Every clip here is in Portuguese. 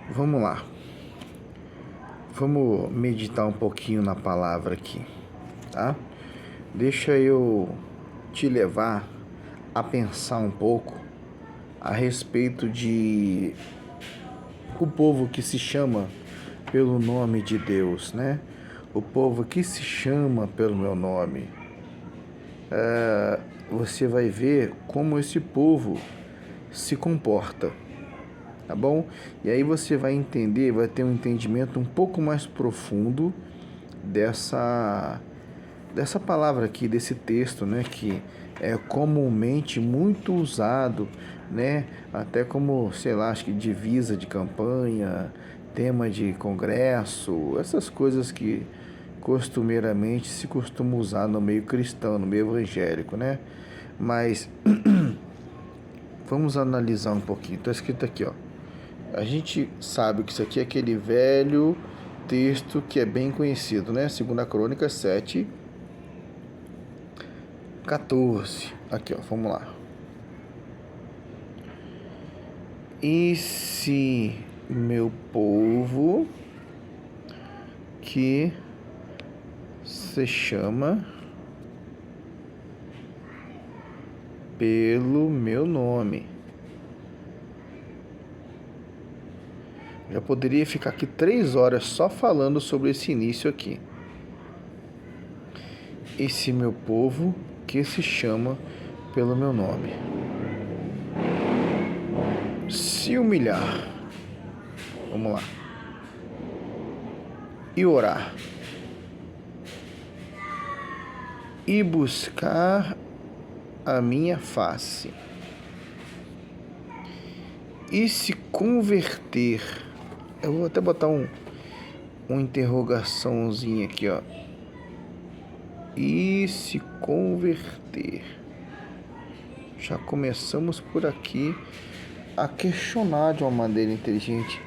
Vamos lá. Vamos meditar um pouquinho na palavra aqui, tá? Deixa eu te levar a pensar um pouco a respeito de o povo que se chama pelo nome de Deus, né? O povo que se chama pelo meu nome. Você vai ver como esse povo se comporta, tá bom? E aí você vai entender, vai ter um entendimento um pouco mais profundo dessa palavra aqui, desse texto, né, que é comumente muito usado, né, até como, sei lá, acho que divisa de campanha, tema de congresso, essas coisas que costumeiramente se costuma usar no meio cristão, no meio evangélico, né? Mas vamos analisar um pouquinho. Está escrito aqui, ó. A gente sabe que isso aqui é aquele velho texto que é bem conhecido, né? 2 Crônicas 7, 14. Aqui, ó, vamos lá. E se meu povo que se chama pelo meu nome. Já poderia ficar aqui 3 horas só falando sobre esse início aqui. Esse meu povo que se chama pelo meu nome se humilhar, vamos lá, e orar, e buscar a minha face, e se converter, eu vou até botar uma interrogaçãozinha aqui, ó, e se converter. Já começamos por aqui a questionar de uma maneira inteligente.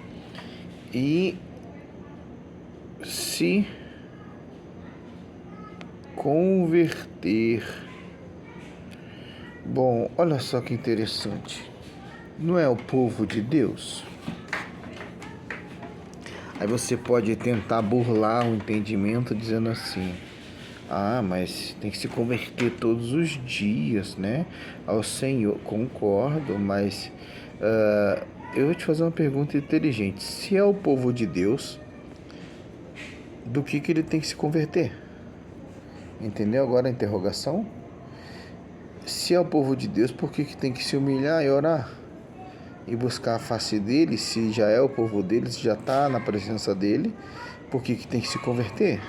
E se converter. Bom, olha só que interessante. Não é o povo de Deus? Aí você pode tentar burlar o entendimento dizendo assim: ah, mas tem que se converter todos os dias, né? Ao Senhor. Concordo, mas eu vou te fazer uma pergunta inteligente. Se é o povo de Deus, do que ele tem que se converter? Entendeu agora a interrogação? Se é o povo de Deus, por que tem que se humilhar e orar? E buscar a face dele, se já é o povo dele, se já está na presença dele, por que tem que se converter?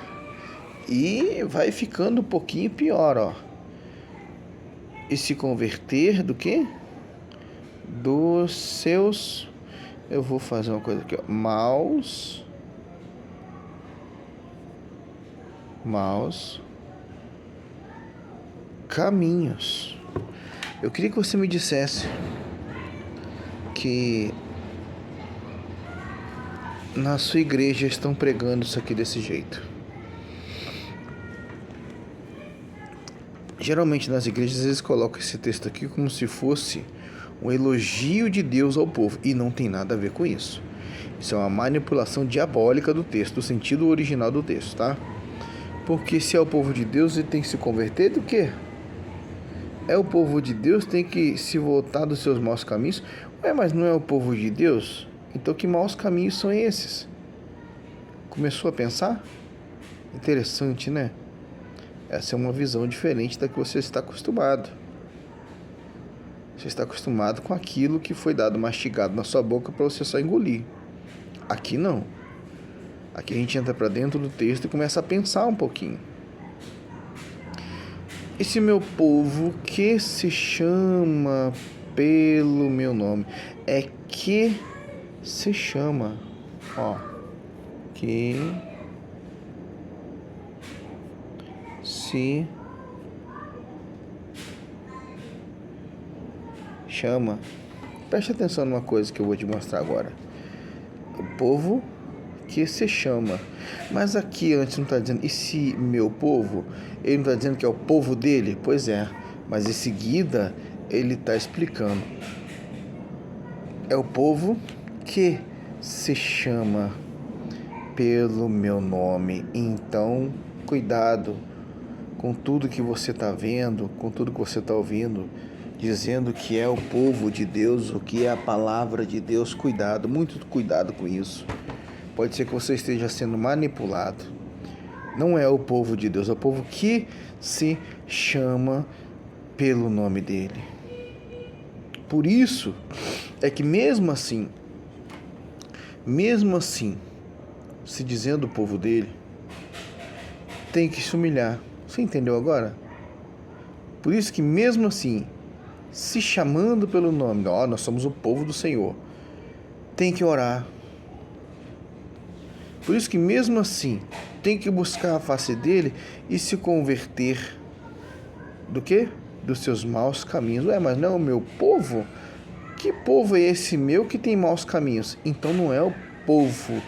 E vai ficando um pouquinho pior, ó. E se converter do quê? Dos seus... Eu vou fazer uma coisa aqui, ó. Maus caminhos. Eu queria que você me dissesse que na sua igreja estão pregando isso aqui desse jeito. Geralmente nas igrejas eles colocam esse texto aqui como se fosse um elogio de Deus ao povo, e não tem nada a ver com isso. Isso é uma manipulação diabólica do texto, do sentido original do texto, tá? Porque se é o povo de Deus, ele tem que se converter do quê? É o povo de Deus, tem que se voltar dos seus maus caminhos. Ué, mas não é o povo de Deus? Então que maus caminhos são esses? Começou a pensar? Interessante, né? Essa é uma visão diferente da que você está acostumado. Você está acostumado com aquilo que foi dado mastigado na sua boca para você só engolir. Aqui não. Aqui a gente entra para dentro do texto e começa a pensar um pouquinho. Esse meu povo que se chama pelo meu nome. É que se chama. Ó. Que se chama. Preste atenção numa coisa que eu vou te mostrar agora. O povo que se chama. Mas aqui antes não está dizendo, e se meu povo? Ele não está dizendo que é o povo dele? Pois é, mas em seguida ele está explicando. É o povo que se chama pelo meu nome. Então, cuidado com tudo que você está vendo, com tudo que você está ouvindo, dizendo que é o povo de Deus, o que é a palavra de Deus. Cuidado, muito cuidado com isso. Pode ser que você esteja sendo manipulado. Não é o povo de Deus, é o povo que se chama pelo nome dele. Por isso é que mesmo assim, se dizendo o povo dele, tem que se humilhar. Você entendeu agora? Por isso que mesmo assim, se chamando pelo nome, nós somos o povo do Senhor, tem que orar. Por isso que mesmo assim, tem que buscar a face dele e se converter do quê? Dos seus maus caminhos. Mas não é o meu povo? Que povo é esse meu que tem maus caminhos? Então não é o povo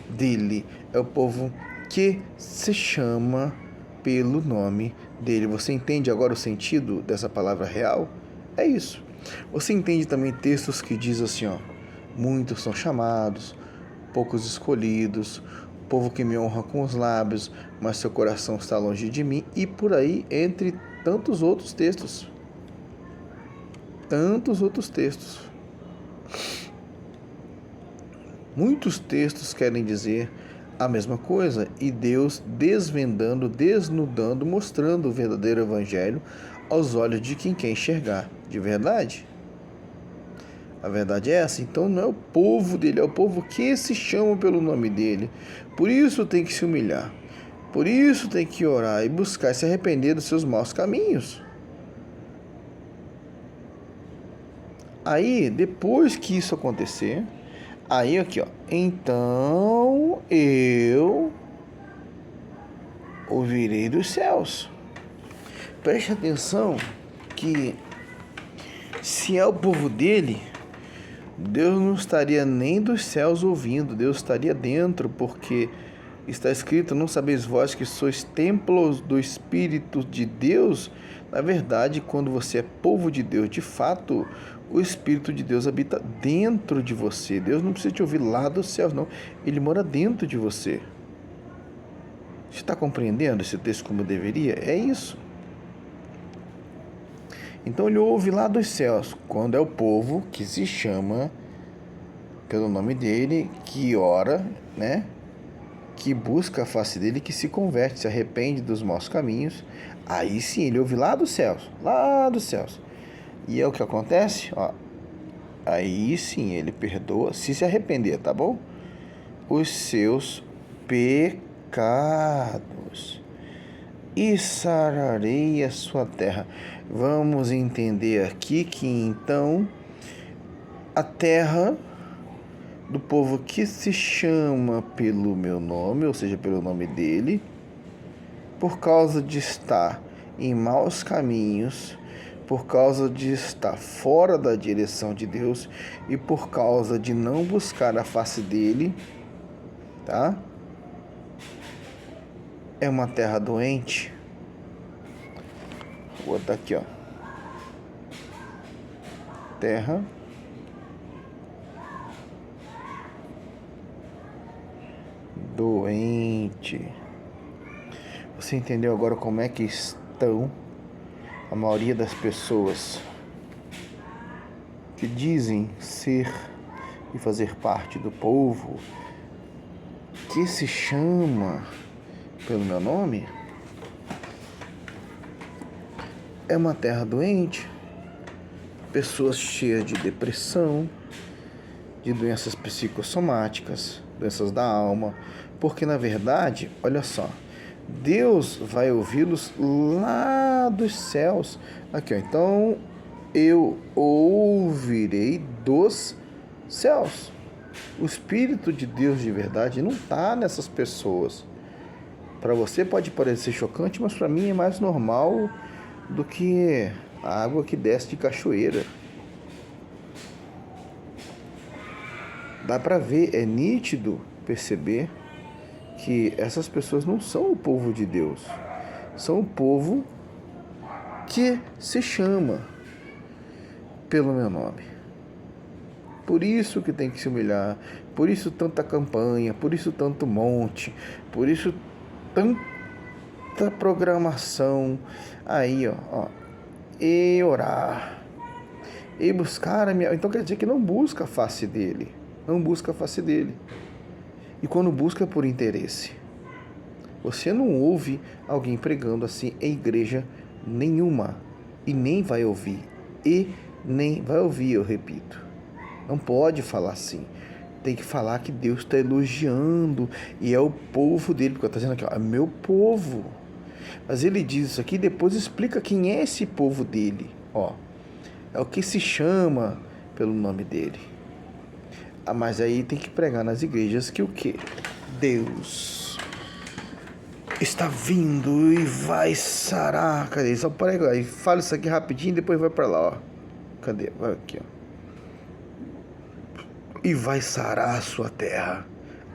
dele, é o povo que se chama pelo nome dele. Você entende agora o sentido dessa palavra real? É isso. Você entende também textos que diz assim, muitos são chamados, poucos escolhidos, povo que me honra com os lábios, mas seu coração está longe de mim, e por aí, entre tantos outros textos. Muitos textos querem dizer a mesma coisa, e Deus desvendando, desnudando, mostrando o verdadeiro evangelho aos olhos de quem quer enxergar de verdade. A verdade é essa. Então não é o povo dele, é o povo que se chama pelo nome dele. Por isso tem que se humilhar, por isso tem que orar e buscar se arrepender dos seus maus caminhos. Aí, depois que isso acontecer, aí aqui, então eu ouvirei dos céus. Preste atenção que se é o povo dele, Deus não estaria nem dos céus ouvindo, Deus estaria dentro, porque está escrito, não sabeis vós que sois templos do Espírito de Deus? Na verdade, quando você é povo de Deus, de fato, o Espírito de Deus habita dentro de você. Deus não precisa te ouvir lá dos céus, não. Ele mora dentro de você. Você está compreendendo esse texto como deveria? É isso. Então ele ouve lá dos céus, quando é o povo que se chama pelo nome dele, que ora, que busca a face dele, que se converte, se arrepende dos maus caminhos. Aí sim, ele ouve lá dos céus. E é o que acontece, aí sim, ele perdoa, se arrepender, tá bom? Os seus pecados. E sararei a sua terra. Vamos entender aqui que então a terra do povo que se chama pelo meu nome, ou seja, pelo nome dele, por causa de estar em maus caminhos, por causa de estar fora da direção de Deus e por causa de não buscar a face dele, tá? É uma terra doente. Vou botar aqui, terra doente. Você entendeu agora como é que estão a maioria das pessoas que dizem ser e fazer parte do povo que se chama pelo meu nome? É uma terra doente, pessoas cheias de depressão, de doenças psicossomáticas, doenças da alma, porque na verdade, olha só, Deus vai ouvi-los lá dos céus. Aqui, então eu ouvirei dos céus. O Espírito de Deus de verdade não está nessas pessoas. Para você pode parecer chocante, mas para mim é mais normal do que a água que desce de cachoeira. Dá para ver, é nítido perceber que essas pessoas não são o povo de Deus. São o povo que se chama pelo meu nome. Por isso que tem que se humilhar, por isso tanta campanha, por isso tanto monte, por isso tanta programação. Aí, ó, e orar, e buscar a minha... Então quer dizer que não busca a face dele, não busca a face dele. E quando busca é por interesse. Você não ouve alguém pregando assim em igreja nenhuma, e nem vai ouvir, eu repito. Não pode falar assim. Tem que falar que Deus está elogiando e é o povo dele, porque está dizendo aqui, ó, é meu povo. Mas ele diz isso aqui e depois explica quem é esse povo dele. Ó, é o que se chama pelo nome dele. Mas aí tem que pregar nas igrejas que o quê? Deus está vindo e vai sarar. Cadê? Só prega aí, fala isso aqui rapidinho e depois vai para lá, ó. Cadê? Vai aqui, ó. E vai sarar a sua terra.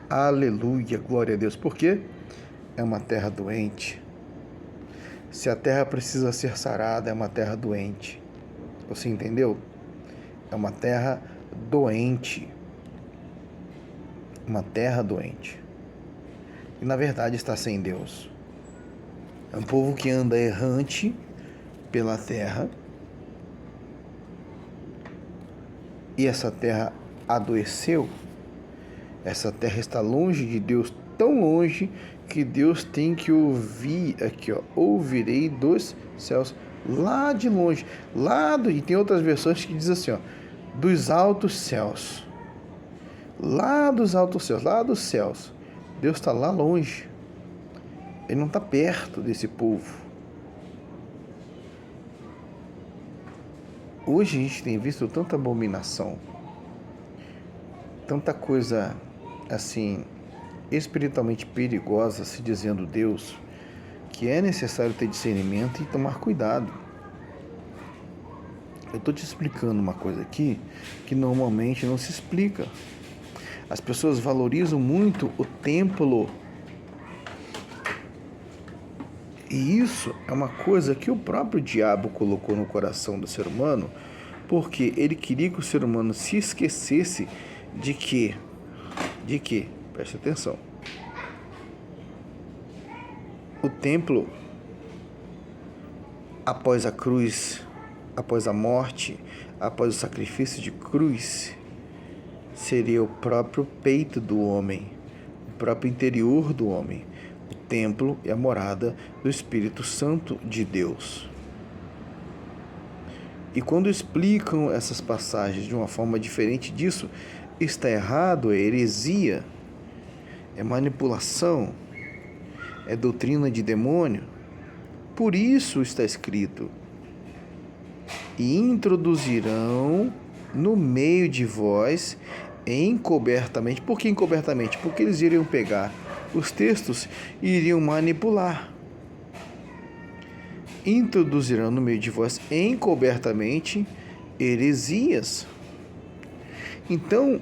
Aleluia, glória a Deus. Por quê? É uma terra doente. Se a terra precisa ser sarada, é uma terra doente. Você entendeu? É uma terra doente. Uma terra doente. E na verdade está sem Deus. É um povo que anda errante pela terra. E essa terra adoeceu. Essa terra está longe de Deus, tão longe que Deus tem que ouvir aqui, ó, ouvirei dos céus, lá de longe, e tem outras versões que diz assim, ó, dos altos céus, lá dos altos céus, lá dos céus. Deus está lá longe, ele não está perto desse povo. Hoje a gente tem visto tanta abominação, tanta coisa assim espiritualmente perigosa se dizendo Deus, que é necessário ter discernimento e tomar cuidado. Eu estou te explicando uma coisa aqui que normalmente não se explica. As pessoas valorizam muito o templo, e isso é uma coisa que o próprio diabo colocou no coração do ser humano, porque ele queria que o ser humano se esquecesse de que, preste atenção, o templo, após a cruz, após a morte, após o sacrifício de cruz, seria o próprio peito do homem, o próprio interior do homem. O templo é a morada do Espírito Santo de Deus. E quando explicam essas passagens de uma forma diferente disso, está errado, é heresia, é manipulação, é doutrina de demônio. Por isso está escrito: e introduzirão no meio de vós encobertamente. Por que encobertamente? Porque eles iriam pegar os textos e iriam manipular. Introduzirão no meio de vós encobertamente heresias. Então,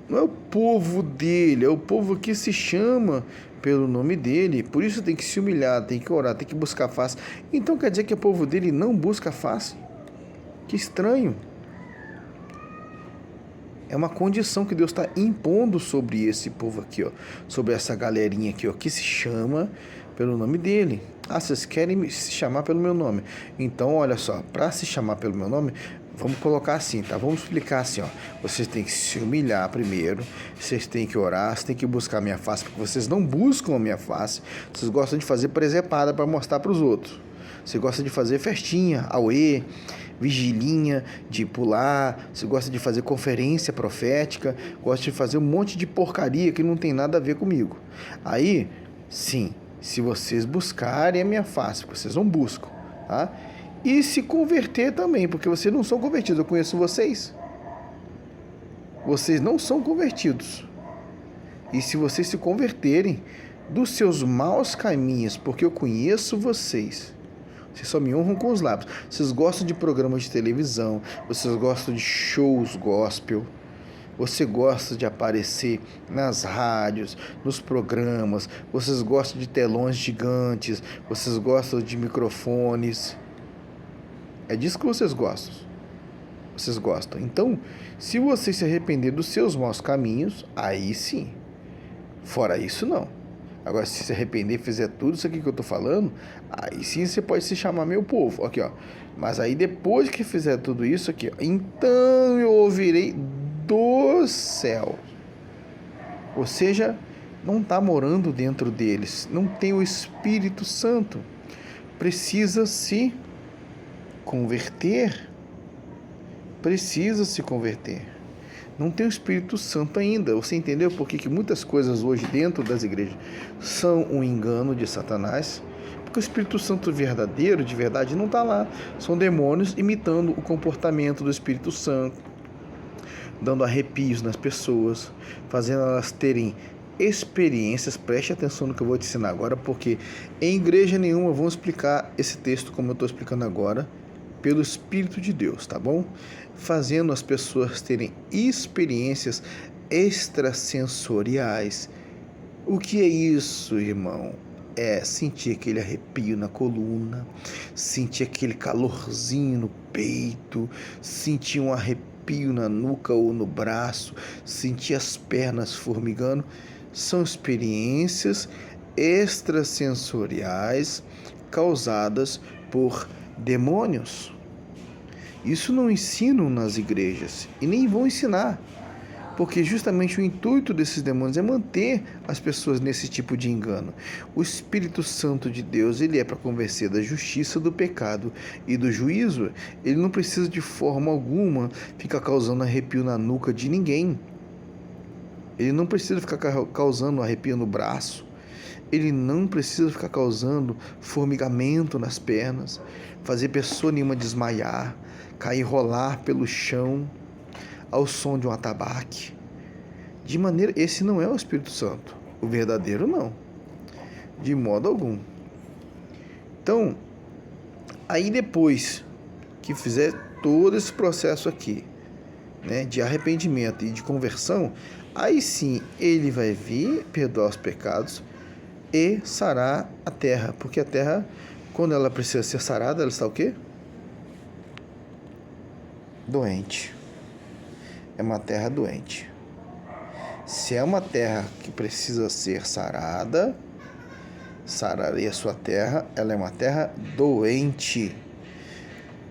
não é o povo dele, é o povo que se chama pelo nome dele. Por isso tem que se humilhar, tem que orar, tem que buscar a face. Então quer dizer que o povo dele não busca a face? Que estranho. É uma condição que Deus está impondo sobre esse povo aqui, ó, sobre essa galerinha aqui, ó, que se chama pelo nome dele. Ah, vocês querem se chamar pelo meu nome? Então, olha só, para se chamar pelo meu nome, vamos colocar assim, tá? Vamos explicar assim, ó. Vocês têm que se humilhar primeiro, vocês têm que orar, vocês têm que buscar a minha face, porque vocês não buscam a minha face. Vocês gostam de fazer presepada para mostrar para os outros. Você gosta de fazer festinha, auê, vigilinha, de pular, você gosta de fazer conferência profética, gosta de fazer um monte de porcaria que não tem nada a ver comigo. Aí, sim, se vocês buscarem a minha face, porque vocês não buscam, tá? E se converter também, porque vocês não são convertidos, eu conheço vocês. Vocês não são convertidos. E se vocês se converterem dos seus maus caminhos, porque eu conheço vocês só me honram com os lábios. Vocês gostam de programas de televisão, vocês gostam de shows gospel, você gosta de aparecer nas rádios, nos programas, vocês gostam de telões gigantes, vocês gostam de microfones. É disso que vocês gostam. Vocês gostam. Então, se você se arrepender dos seus maus caminhos, aí sim. Fora isso, não. Agora, se se arrepender e fizer tudo isso aqui que eu tô falando, aí sim você pode se chamar meu povo. Aqui, ó. Mas aí depois que fizer tudo isso aqui, ó, então eu ouvirei do céu. Ou seja, não está morando dentro deles. Não tem o Espírito Santo. Precisa se converter. Precisa se converter. Não tem o Espírito Santo ainda. Você entendeu por que muitas coisas hoje dentro das igrejas são um engano de Satanás? Porque o Espírito Santo verdadeiro, de verdade, não está lá. São demônios imitando o comportamento do Espírito Santo, dando arrepios nas pessoas, fazendo elas terem experiências. Preste atenção no que eu vou te ensinar agora, porque em igreja nenhuma vão explicar esse texto como eu estou explicando agora, pelo Espírito de Deus, tá bom? Fazendo as pessoas terem experiências extrasensoriais. O que é isso, irmão? É sentir aquele arrepio na coluna, sentir aquele calorzinho no peito, sentir um arrepio na nuca ou no braço, sentir as pernas formigando. São experiências extrasensoriais causadas por demônios. Isso não ensinam nas igrejas e nem vão ensinar, porque justamente o intuito desses demônios é manter as pessoas nesse tipo de engano. O Espírito Santo de Deus, ele é para convencer da justiça, do pecado e do juízo. Ele não precisa de forma alguma ficar causando arrepio na nuca de ninguém. Ele não precisa ficar causando arrepio no braço. Ele não precisa ficar causando formigamento nas pernas, fazer pessoa nenhuma desmaiar, cair, rolar pelo chão ao som de um atabaque. De maneira, esse não é o Espírito Santo. O verdadeiro não. De modo algum. Então, aí depois que fizer todo esse processo aqui, né, de arrependimento e de conversão, aí sim ele vai vir perdoar os pecados e sarar a terra. Porque a terra, quando ela precisa ser sarada, ela está o quê? Doente. É uma terra doente. Se é uma terra que precisa ser sarada, sararei a sua terra, ela é uma terra doente.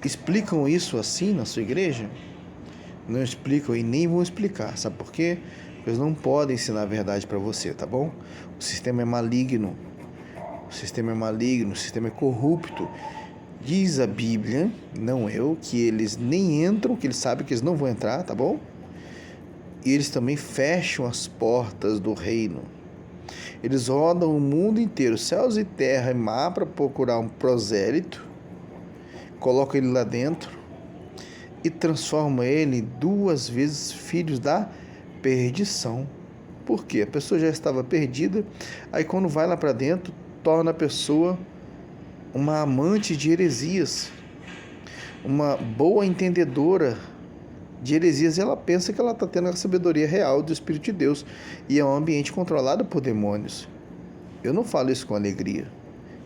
Explicam isso assim na sua igreja? Não explicam e nem vão explicar. Sabe por quê? Eles não podem ensinar a verdade para você, tá bom? O sistema é maligno. O sistema é maligno, o sistema é corrupto. Diz a Bíblia, não eu, que eles nem entram, que eles sabem que eles não vão entrar, tá bom? E eles também fecham as portas do reino. Eles rodam o mundo inteiro, céus e terra e mar, para procurar um prosélito, colocam ele lá dentro e transformam ele 2 vezes filhos da perdição. Por quê? A pessoa já estava perdida, aí quando vai lá para dentro, torna a pessoa uma amante de heresias, uma boa entendedora de heresias. Ela pensa que ela está tendo a sabedoria real do Espírito de Deus, e é um ambiente controlado por demônios. Eu não falo isso com alegria,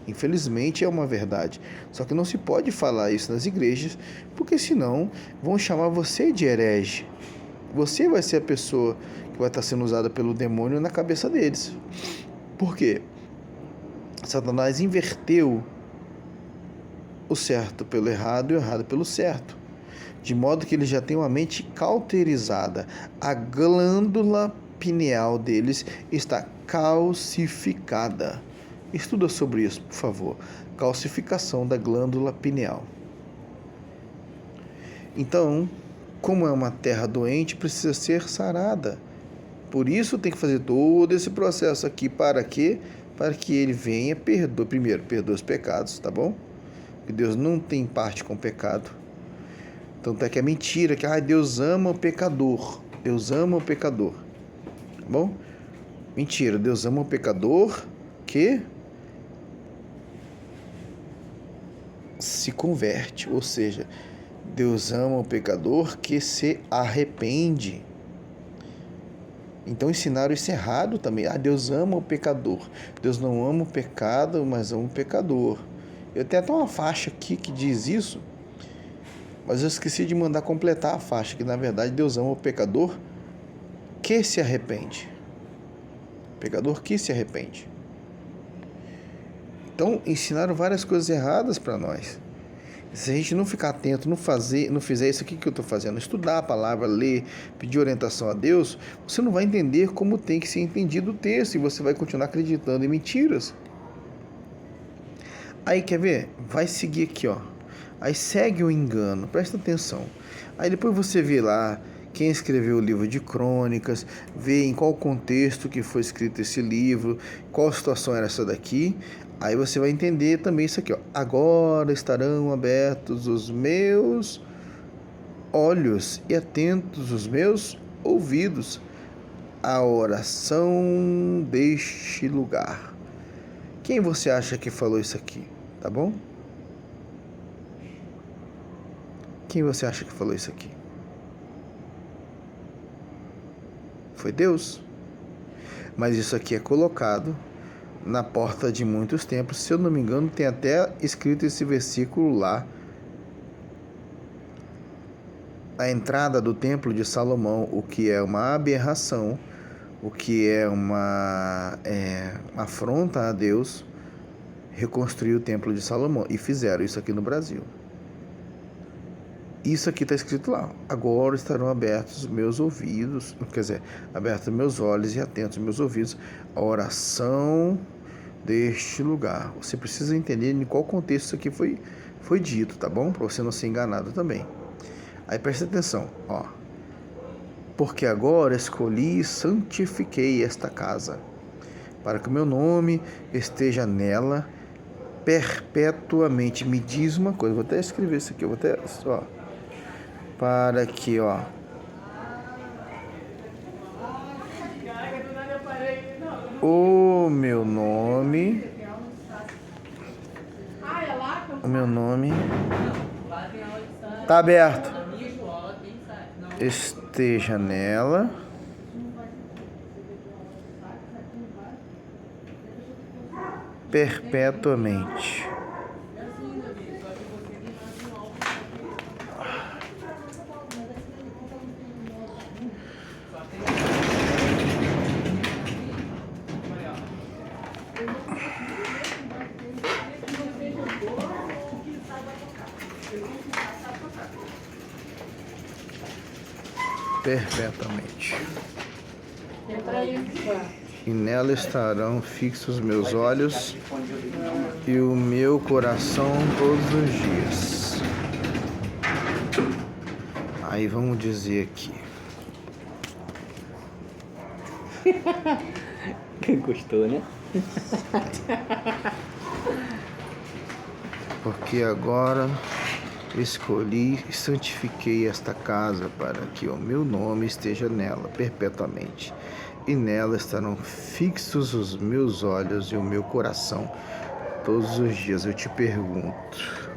infelizmente é uma verdade, só que não se pode falar isso nas igrejas, porque senão vão chamar você de herege. Você vai ser a pessoa que vai estar sendo usada pelo demônio na cabeça deles. Por quê? Satanás inverteu o certo pelo errado e o errado pelo certo, de modo que ele já tem uma mente cauterizada. A glândula pineal deles está calcificada. Estuda sobre isso, por favor. Calcificação da glândula pineal. Então, como é uma terra doente, precisa ser sarada. Por isso tem que fazer todo esse processo aqui. Para quê? Para que ele venha, primeiro, perdoa os pecados, tá bom? Porque Deus não tem parte com o pecado. Tanto é que é mentira que Deus ama o pecador. Deus ama o pecador. Tá bom? Mentira, Deus ama o pecador que se converte. Ou seja, Deus ama o pecador que se arrepende. Então ensinaram isso errado também. Deus ama o pecador. Deus não ama o pecado, mas ama o pecador. Eu tenho até uma faixa aqui que diz isso. Mas eu esqueci de mandar completar a faixa, que na verdade Deus ama o pecador que se arrepende. Pecador que se arrepende. Então, ensinaram várias coisas erradas para nós. Se a gente não ficar atento, não fizer isso aqui que eu estou fazendo, estudar a palavra, ler, pedir orientação a Deus, você não vai entender como tem que ser entendido o texto e você vai continuar acreditando em mentiras. Aí, quer ver? Vai seguir aqui, ó. Aí segue o engano, presta atenção. Aí depois você vê lá quem escreveu o livro de Crônicas, vê em qual contexto que foi escrito esse livro, qual situação era essa daqui. Aí você vai entender também isso aqui, ó. Agora estarão abertos os meus olhos e atentos os meus ouvidos à oração deste lugar. Quem você acha que falou isso aqui? Tá bom? Quem você acha que falou isso aqui? Foi Deus. Mas isso aqui é colocado na porta de muitos templos. Se eu não me engano, tem até escrito esse versículo lá. A entrada do templo de Salomão, o que é uma aberração, o que é uma afronta a Deus, reconstruir o templo de Salomão. E fizeram isso aqui no Brasil. Isso aqui está escrito lá. Agora estarão abertos os meus ouvidos, quer dizer, abertos meus olhos e atentos meus ouvidos à oração deste lugar. Você precisa entender em qual contexto isso aqui foi dito, tá bom? Para você não ser enganado também. Aí presta atenção, ó. Porque agora escolhi e santifiquei esta casa, para que o meu nome esteja nela perpetuamente. Me diz uma coisa, vou até escrever isso aqui, ó. Para que, ó. O meu nome tá aberto. Esteja nela perpetuamente. Perpetuamente. E nela estarão fixos meus olhos e o meu coração todos os dias. Aí vamos dizer aqui. Gostou, né? Porque agora escolhi e santifiquei esta casa para que o meu nome esteja nela perpetuamente. E nela estarão fixos os meus olhos e o meu coração todos os dias. Eu te pergunto,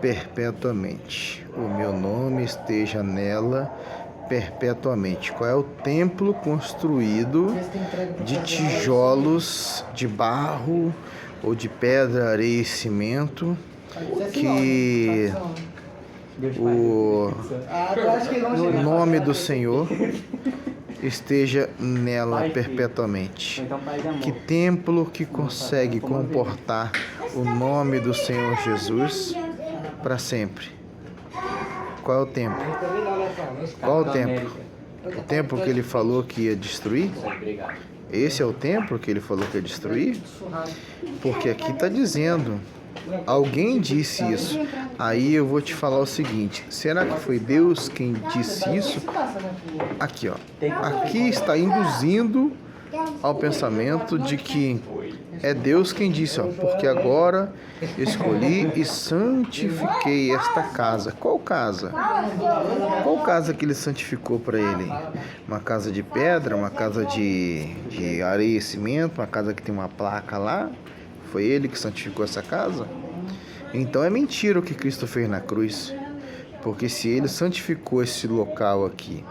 perpetuamente, o meu nome esteja nela perpetuamente. Qual é o templo construído de tijolos, de barro ou de pedra, areia e cimento, que o nome do Senhor esteja nela perpetuamente? Que templo que consegue comportar o nome do Senhor Jesus para sempre? Qual é o templo? Qual o templo? O templo que ele falou que ia destruir? Esse é o templo que ele falou que ia destruir? Porque aqui está dizendo, alguém disse isso. Aí eu vou te falar o seguinte, será que foi Deus quem disse isso? Aqui, ó. Aqui está induzindo ao pensamento de que é Deus quem disse, ó, porque agora escolhi e santifiquei esta casa. Qual casa? Qual casa que ele santificou para ele? Uma casa de pedra, uma casa de areia e cimento, uma casa que tem uma placa lá? Foi ele que santificou essa casa? Então é mentira o que Cristo fez na cruz. Porque se ele santificou esse local aqui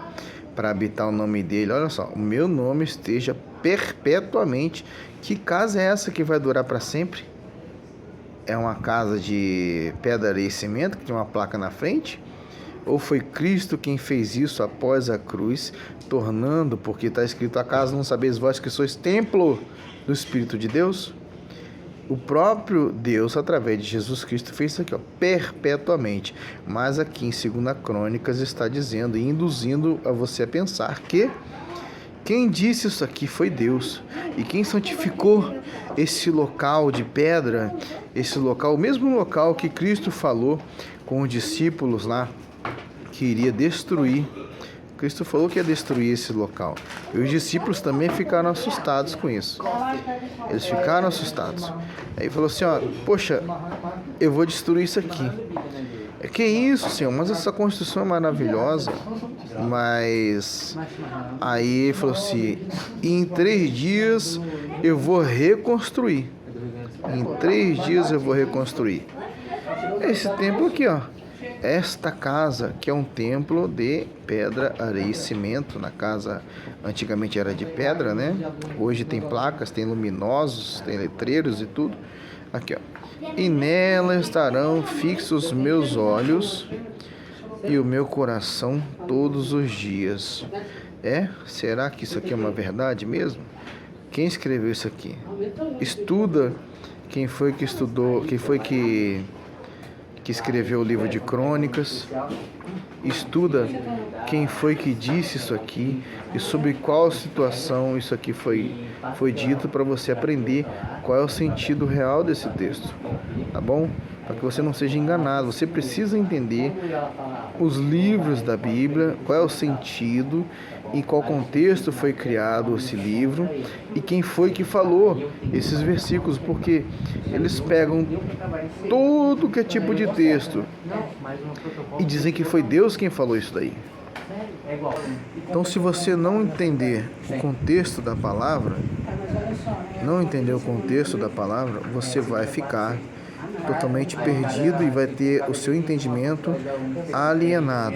para habitar o nome dele, olha só, o meu nome esteja perpetuamente. Que casa é essa que vai durar para sempre? É uma casa de pedra, areia e cimento que tem uma placa na frente? Ou foi Cristo quem fez isso após a cruz, tornando, porque está escrito: acaso não sabeis vós que sois templo do Espírito de Deus? O próprio Deus, através de Jesus Cristo, fez isso aqui, ó, perpetuamente. Mas aqui em 2 Crônicas está dizendo e induzindo a você a pensar que quem disse isso aqui foi Deus. E quem santificou esse local de pedra, esse local, o mesmo local que Cristo falou com os discípulos lá, que iria destruir. Cristo falou que ia destruir esse local. E os discípulos também ficaram assustados com isso. Eles ficaram assustados. Aí falou assim, ó, poxa, eu vou destruir isso aqui. Que isso, Senhor? Mas essa construção é maravilhosa. Mas aí ele falou assim, em 3 dias eu vou reconstruir. Em 3 dias eu vou reconstruir. Esse templo aqui, ó. Esta casa, que é um templo de pedra, areia e cimento. Na casa antigamente era de pedra, né? Hoje tem placas, tem luminosos, tem letreiros e tudo. Aqui, ó. E nela estarão fixos meus olhos e o meu coração todos os dias. Será que isso aqui é uma verdade mesmo? Quem escreveu isso aqui? Estuda quem foi que estudou, quem foi que escreveu o livro de Crônicas. Estuda quem foi que disse isso aqui e sobre qual situação isso aqui foi dito, para você aprender qual é o sentido real desse texto, tá bom? Para que você não seja enganado. Você precisa entender os livros da Bíblia, qual é o sentido, em qual contexto foi criado esse livro e quem foi que falou esses versículos, porque eles pegam todo que é tipo de texto e dizem que foi Deus quem falou isso daí. Então, se você não entender o contexto da palavra, você vai ficar totalmente perdido e vai ter o seu entendimento alienado.